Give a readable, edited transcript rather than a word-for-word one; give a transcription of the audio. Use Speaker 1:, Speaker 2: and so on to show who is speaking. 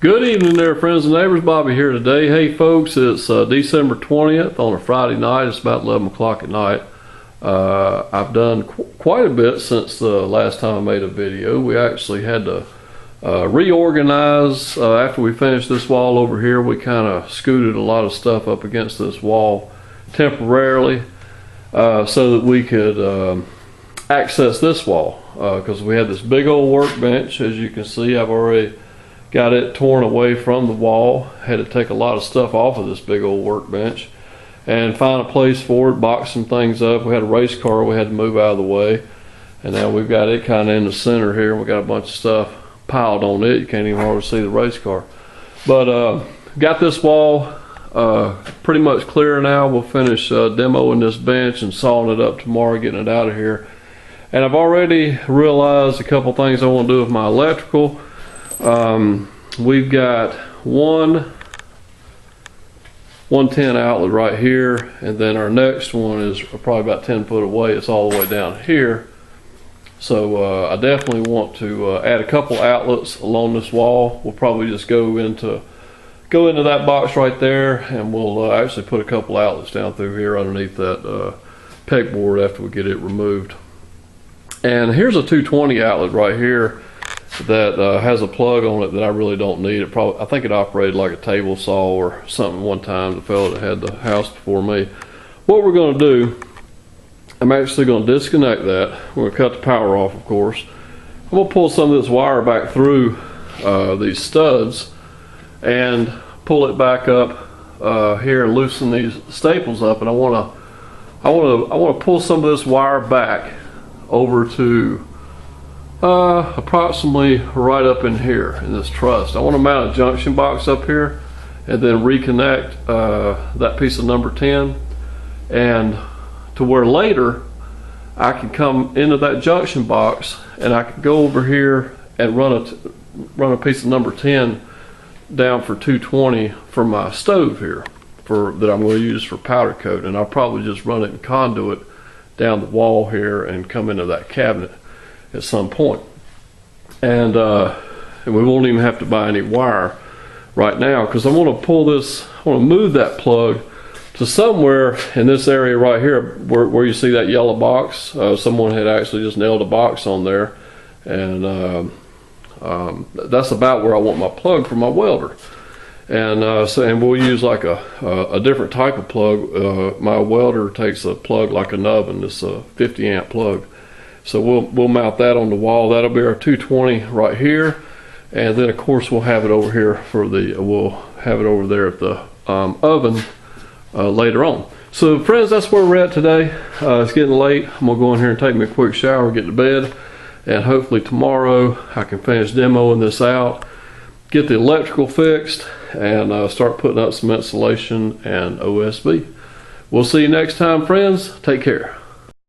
Speaker 1: Good evening there, friends and neighbors. Bobby here today. Hey folks, it's December 20th on a Friday night. It's about 11 o'clock at night. I've done quite a bit since the last time I made a video. We actually had to reorganize after we finished this wall over here. We kind of scooted a lot of stuff up against this wall temporarily so that we could access this wall because we had this big old workbench. As you can see, I've already got it torn away from the wall. Had to take a lot of stuff off of this big old workbench and find a place for it, box some things up. We had a race car we had to move out of the way, and now we've got it kind of in the center here. We got a bunch of stuff piled on it. You can't even hardly see the race car. But got this wall pretty much clear now. We'll finish demoing this bench and sawing it up tomorrow, getting it out of here. And I've already realized a couple things I want to do with my electrical. We've got one 110 outlet right here, and then our next one is probably about 10 foot away. It's all the way down here. So I definitely want to add a couple outlets along this wall. We'll probably just go into that box right there, and we'll actually put a couple outlets down through here underneath that pegboard after we get it removed. And here's a 220 outlet right here that has a plug on it that I really don't need. I think it operated like a table saw or something one time, the fellow that had the house before me. What we're going to do, I'm actually going to disconnect that. We're going to cut the power off, of course. I'm going to pull some of this wire back through these studs and pull it back up here and loosen these staples up. And I want to pull some of this wire back over to approximately right up in here in this truss. I want to mount a junction box up here and then reconnect that piece of number 10, and to where later I can come into that junction box and I can go over here and run a piece of number 10 down for 220 for my stove here that I'm going to use for powder coat, and I'll probably just run it in conduit down the wall here and come into that cabinet at some point. And we won't even have to buy any wire right now, because I want to pull this, I want to move that plug to somewhere in this area right here where you see that yellow box. Someone had actually just nailed a box on there, and that's about where I want my plug for my welder. And and we'll use like a different type of plug. My welder takes a plug like an oven. It's a 50 amp plug. So we'll mount that on the wall. That'll be our 220 right here, and then of course we'll have it over here we'll have it over there at the oven later on. So friends, that's where we're at today. It's getting late. I'm gonna go in here and take me a quick shower, get to bed, and hopefully tomorrow I can finish demoing this out, get the electrical fixed, and start putting up some insulation and OSB. We'll see you next time, friends. Take care.